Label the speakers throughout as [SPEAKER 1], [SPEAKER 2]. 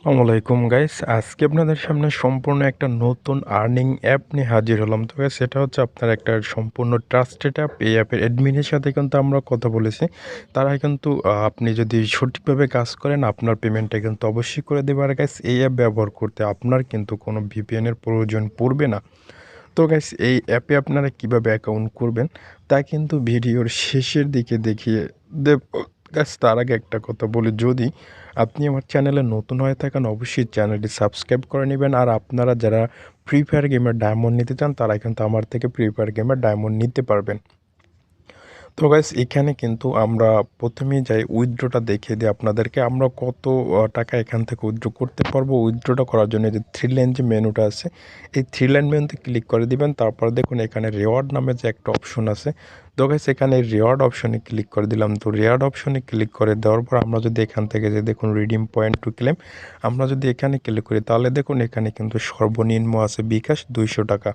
[SPEAKER 1] আসসালামু আলাইকুম গাইস, আজকে আপনাদের সামনে সম্পূর্ণ একটা নতুন আর্নিং অ্যাপ নিয়ে হাজির হলাম। তো গাইস, সেটা হচ্ছে আপনার একটা সম্পূর্ণ ট্রাস্টেড অ্যাপ। এই অ্যাপের অ্যাডমিনের সাথে কিন্তু আমরা কথা বলেছি। তারা কিন্তু আপনি যদি সঠিকভাবে কাজ করেন আপনার পেমেন্টটা কিন্তু অবশ্যই করে দেবে। আর গাইস, এই অ্যাপ ব্যবহার করতে আপনার কিন্তু কোনো ভিপিএনের প্রয়োজন পড়বে না। তো গাইস, এই অ্যাপে আপনারা কিভাবে অ্যাকাউন্ট করবেন তা কিন্তু ভিডিওর শেষের দিকে দেখিয়ে দেব। গাইস, তার আগে একটা কথা বলি, যদি আপনি আমার চ্যানেলে নতুন হয়ে থাকেন অবশ্যই চ্যানেলটি সাবস্ক্রাইব করে নেবেন। আর আপনারা যারা ফ্রি ফায়ার গেমের ডায়মন্ড নিতে চান তারা কিন্তু আমার থেকে ফ্রি ফায়ার গেমের ডায়মন্ড নিতে পারবেন। তো গাইস, এখানে কিন্তু আমরা প্রথমেই যাই উইথড্রটা দেখিয়ে দিই আপনাদেরকে। আমরা কত টাকা এখান থেকে উইথড্র করতে পারবো। উইথড্রটা করার জন্য যে থ্রি লাইন যে মেনুটা আছে, এই থ্রি লাইন মেনুতে ক্লিক করে দিবেন। তারপর দেখুন এখানে রিওয়ার্ড নামে যে একটা অপশন আছে। তো গাইস, এখানে রিওয়ার্ড অপশনে ক্লিক করে দিলাম। তো রিওয়ার্ড অপশনে ক্লিক করে দেওয়ার পর আমরা যদি এখান থেকে যে দেখুন রিডিম পয়েন্ট টু ক্লেম, আমরা যদি এখানে ক্লিক করি তাহলে দেখুন এখানে কিন্তু সর্বনিম্ন আছে বিকাশ 200 টাকা।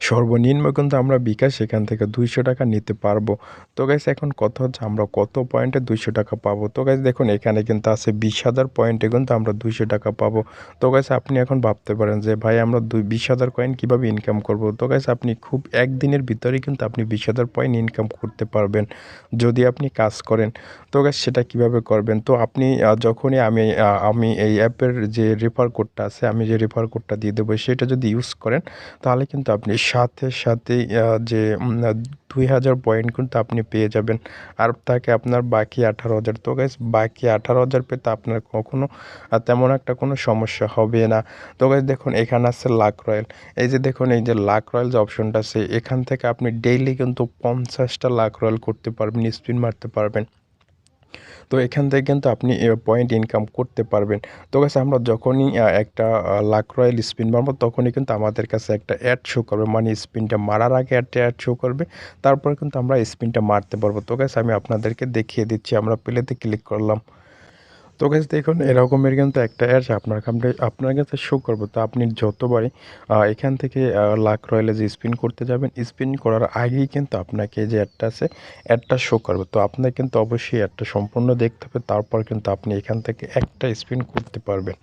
[SPEAKER 1] সর্বনিম্ন কিন্তু আমরা বিকাশ এখান থেকে 200 টাকা নিতে পারবো। তো গাইস, এখন কথা হচ্ছে আমরা কত পয়েন্টে 200 টাকা পাবো। তো গাইস দেখুন এখানে কিন্তু আছে 20,000 পয়েন্টে কিন্তু আমরা 200 টাকা পাবো। তো গাইস, আপনি এখন ভাবতে পারেন যে ভাই আমরা 20,000 কয়েন কীভাবে ইনকাম করব। তো গাইস, আপনি খুব একদিনের ভিতরেই কিন্তু আপনি 20,000 পয়েন্ট ইনকাম করতে পারবেন যদি আপনি কাজ করেন। তো গাইস, সেটা কিভাবে করবেন, তো আপনি যখনই আমি এই অ্যাপের যে রেফার কোডটা আছে, আমি যে রেফার কোডটা দিয়ে দেবো সেটা যদি ইউজ করেন তাহলে কিন্তু আপনি সাথে সাথেই যে 2,000 পয়েন্ট কিন্তু আপনি পেয়ে যাবেন। আর থাকে আপনার বাকি 18,000। তো গাইস, বাকি 18,000 পেতে আপনার কখনো তেমন একটা কোনো সমস্যা হবে না। তো গাইস দেখুন এখানে আছে লাক রয়্যাল। এই যে দেখুন এই যে লাক রয়্যাল যে অপশনটা আছে, এখান থেকে আপনি ডেইলি কিন্তু 50টা লাক রয়্যাল করতে পারবেন, স্পিন মারতে পারবেন। তো এখান থেকে কিন্তু আপনি পয়েন্ট ইনকাম করতে পারবেন। তো গাইস, আমরা যখনই একটা লাক রয়্যাল স্পিন মারবো তখনই কিন্তু আমাদের কাছে একটা অ্যাড শো করবে, মানে স্পিনটা মারার আগে একটা অ্যাড শো করবে। তারপর কিন্তু আমরা স্পিনটা মারতে পারবো। তো গাইস, আমি আপনাদেরকে দেখিয়ে দিচ্ছি। আমরা প্লেতে ক্লিক করলাম। তো গাইস দেখুন এরকমের কিন্তু একটা অ্যাড আপনার কাছে শো করবে। তো আপনি যতবারই এখান থেকে লাক রয়্যালে যে স্পিন করতে যাবেন, স্পিন করার আগেই কিন্তু আপনাকে যে অ্যাডটা আছে অ্যাডটা শো করবে। তো আপনার কিন্তু অবশ্যই অ্যাডটা সম্পূর্ণ দেখতে হবে, তারপর কিন্তু আপনি এখান থেকে একটা স্পিন করতে পারবেন।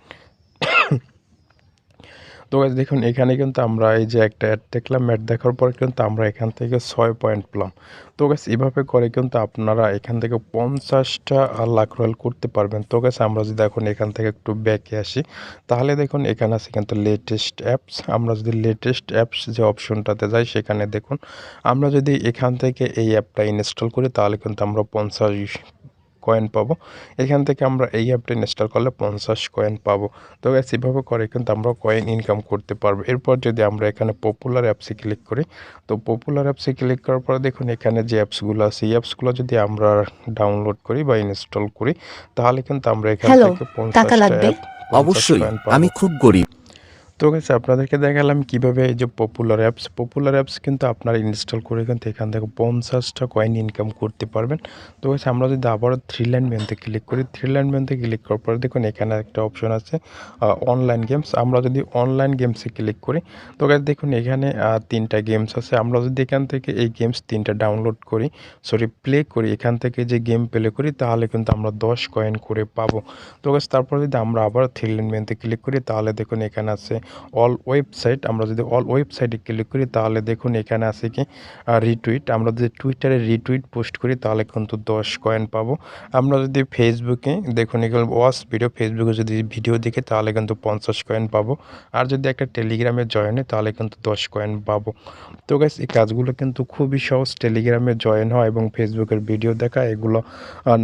[SPEAKER 1] তো গাইস দেখুন এখানে কিন্তু আমরা এই যে একটা অ্যাড দেখলাম, অ্যাড দেখার পর কিন্তু আমরা এখান থেকে 6 পয়েন্ট পেলাম। তো গাইস, এভাবে করে কিন্তু আপনারা এখান থেকে 50টা লাখ রয়্যাল করতে পারবেন। তো গাইস, আমরা যদি এখন এখান থেকে একটু ব্যাকে আসি তাহলে দেখুন এখানে আছে কিন্তু লেটেস্ট অ্যাপস। আমরা যদি লেটেস্ট অ্যাপস যে অপশনটাতে যাই সেখানে দেখুন আমরা যদি এখান থেকে এই অ্যাপটা ইনস্টল করি তাহলে কিন্তু আমরা 50 কয়েন পাবো। এখান থেকে আমরা এই অ্যাপটা ইনস্টল করলে 50 কয়েন পাবো। তো গাইস, এভাবে করে কিন্তু আমরা কয়েন ইনকাম করতে পারবো। এরপর যদি আমরা এখানে পপুলার অ্যাপসে ক্লিক করি, তো পপুলার অ্যাপসে ক্লিক করার পরে দেখুন এখানে যে অ্যাপসগুলো আছে এই অ্যাপসগুলো যদি আমরা ডাউনলোড করি বা ইনস্টল করি তাহলে কিন্তু আমরা এখান
[SPEAKER 2] হ্যালো,
[SPEAKER 1] থেকে
[SPEAKER 2] টাকা
[SPEAKER 1] 50টা
[SPEAKER 2] লাগবে?
[SPEAKER 1] অ্যাপ 50
[SPEAKER 3] অবশ্যই,
[SPEAKER 1] কয়েন পাবো।
[SPEAKER 3] আমি খুব গরিব।
[SPEAKER 1] তো গাইস, আপনাদেরকে দেখালাম কিভাবে এই যে পপুলার অ্যাপস কিন্তু আপনারা ইনস্টল করে কিন্তু এখান থেকে 50টা কয়েন ইনকাম করতে পারবেন। তো গাইস, আমরা যদি আবারও থ্রি লাইন মেনুতে ক্লিক করি, থ্রি লাইন মেনুতে ক্লিক করার পরে দেখুন এখানে একটা অপশন আছে অনলাইন গেমস। আমরা যদি অনলাইন গেমসে ক্লিক করি তো গাইস দেখুন এখানে 3টা গেমস আছে। আমরা যদি এখান থেকে এই গেমস 3টা ডাউনলোড করি, প্লে করি, এখান থেকে যে গেম প্লে করি তাহলে কিন্তু আমরা 10 কয়েন করে পাবো। তো গাইস, তারপর যদি আমরা আবার থ্রি লাইন মেনুতে ক্লিক করি তাহলে দেখুন এখানে আছে অল ওয়েবসাইট। আমরা যদি অল ওয়েবসাইটে ক্লিক করি তাহলে দেখুন এখানে আছে কি রিটুইট। আমরা যদি টুইটারে রিটুইট পোস্ট করি তাহলে কিন্তু 10 কয়েন পাবো। আমরা যদি ফেসবুকে দেখুন এগুলো ওয়াচ ভিডিও, ফেসবুকে যদি ভিডিও দেখি তাহলে কিন্তু 50 কয়েন পাবো। আর যদি একটা টেলিগ্রামে জয়েন হয় তাহলে কিন্তু 10 কয়েন পাবো। তো গাইস, এই কাজগুলো কিন্তু খুবই সহজ। টেলিগ্রামে জয়েন হওয়া এবং ফেসবুকের ভিডিও দেখা এগুলো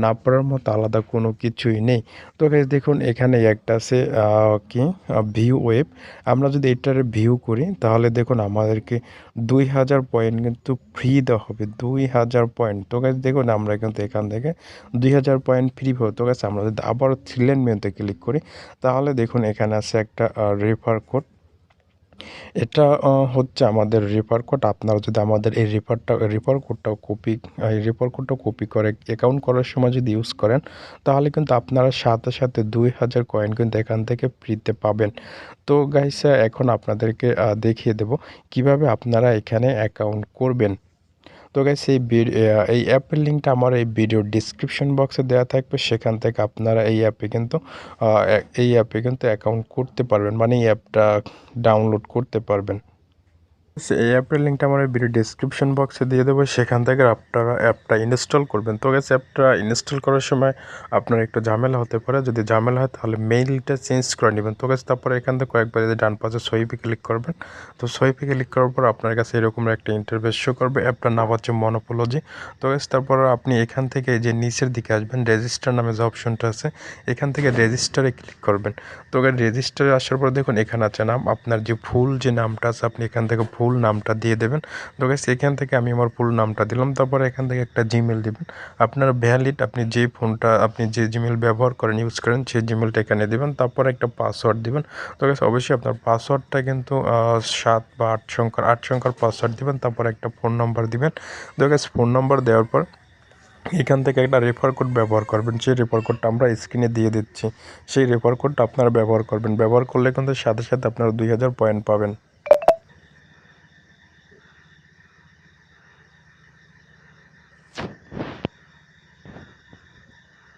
[SPEAKER 1] না পারার মতো আলাদা কোনো কিছুই নেই। তো গাইস দেখুন এখানে একটা আছে কি ভিউ ওয়েব। আমরা যদি এটার ভিউ করি তাহলে দেখুন আমাদেরকে 2,000 পয়েন্ট কিন্তু ফ্রি দেওয়া হবে, 2,000 পয়েন্ট। তো গাইস দেখুন আমরা কিন্তু এখান থেকে 2,000 পয়েন্ট ফ্রি পাবো। তো গাইস, আমরা যদি আবারও থ্রি লাইন মেনুতে ক্লিক করি তাহলে দেখুন এখানে আছে একটা রেফার কোড। এটা হচ্ছে আমাদের রেফার কোড। আপনারা যদি আমাদের এই রেফার কোডটা কপি করে অ্যাকাউন্ট করার সময় যদি ইউজ করেন তাহলে কিন্তু আপনারা সাথে সাথে 2,000 কয়েন কিন্তু এখান থেকে ফ্রিতে পাবেন। তো গাইস, এখন আপনাদেরকে দেখিয়ে দেব কিভাবে আপনারা এখানে অ্যাকাউন্ট করবেন। তো গাইস এই অ্যাপের লিঙ্কটা আমার এই ভিডিও ডিসক্রিপশন বক্সে দেওয়া থাকবে, সেখান থেকে আপনারা এই অ্যাপে কিন্তু অ্যাকাউন্ট করতে পারবেন, মানে এই অ্যাপটা ডাউনলোড করতে পারবেন। এই অ্যাপের লিঙ্কটা আমার এই ভিডিও ডিসক্রিপশন বক্সে দিয়ে দেবো, সেখান থেকে আপনারা অ্যাপটা ইনস্টল করবেন। তো গেছে অ্যাপটা ইনস্টল করার সময় আপনার একটু ঝামেলা হতে পারে, যদি ঝামেলা হয় তাহলে মেইলটা চেঞ্জ করে নেবেন। তো গেছে তারপরে এখান থেকে কয়েকবার যদি ডান পাশে সোয়াইপে ক্লিক করবেন, তো সোয়াইপে ক্লিক করার পর আপনার কাছে এরকম একটা ইন্টারফেস শো করবে, অ্যাপটার নাম হচ্ছে মনোপোলজি। তো গেছে তারপর আপনি এখান থেকে যে নিচের দিকে আসবেন, রেজিস্টার নামে যে অপশনটা আছে, এখান থেকে রেজিস্টারে ক্লিক করবেন। তো রেজিস্টারে আসার পর দেখুন এখানে আছে নাম, আপনার যে ফুল যে নামটা আছে আপনি এখান থেকে ফুল নামটা দিয়ে দেবেন। তো গাইস এখান থেকে আমি আমার ফুল নামটা দিলাম, তারপরে এখান থেকে একটা জিমেল দিবেন। আপনার ভ্যালিড আপনি যে জিমেল ব্যবহার করেন ইউজ করেন সেই জিমেলটা এখানে দিবেন, তারপর একটা পাসওয়ার্ড দিবেন। তো গাইস অবশ্যই আপনার পাসওয়ার্ডটা কিন্তু 7 বা 8 সংখ্যার পাসওয়ার্ড দিবেন, তারপর একটা ফোন নাম্বার দিবেন। তো গাইস ফোন নাম্বার দেওয়ার পর এখান থেকে একটা রেফার কোড ব্যবহার করবেন, সেই রেফার কোডটা আমরা স্ক্রিনে দিয়ে দিচ্ছি, সেই রেফার কোডটা আপনারা ব্যবহার করবেন। ব্যবহার করলে কিন্তু সাথে সাথে আপনারা 2000 পয়েন্ট পাবেন।